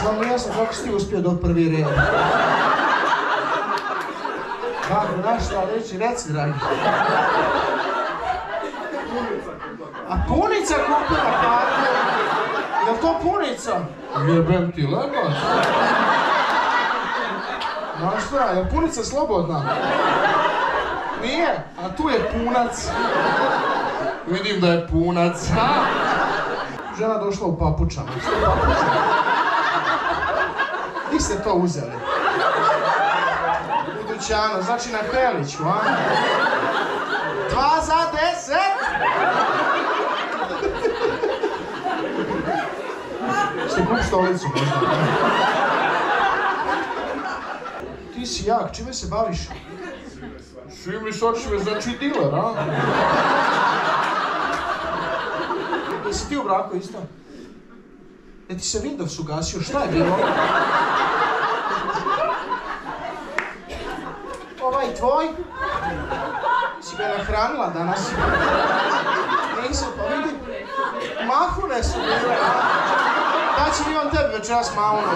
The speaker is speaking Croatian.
Samo jasno kako si ti uspio do prvi red. Kako, znaš šta reći, reci, dragi. A punica kupila kartu? Je to punica? Jebem ti lebac. Znaš šta, je punica slobodna? Nije, a tu je punac. Vidim da je punac. Žena došla u papučama. Gdje ste to uzeli? U dućanu, znači na Peliću, a? 2 za 10? Ste kup stolicu možda? Ti si jak, čime se baviš? Svim sočive, znači diler, a? Jesi ti u braku isto? Ti se Windows ugasio, šta je bilo? Ovaj tvoj? Si ga nahranila danas? Nisam, pa vidi. Mahune su bile, a? Da će li on tebi večeras mahune?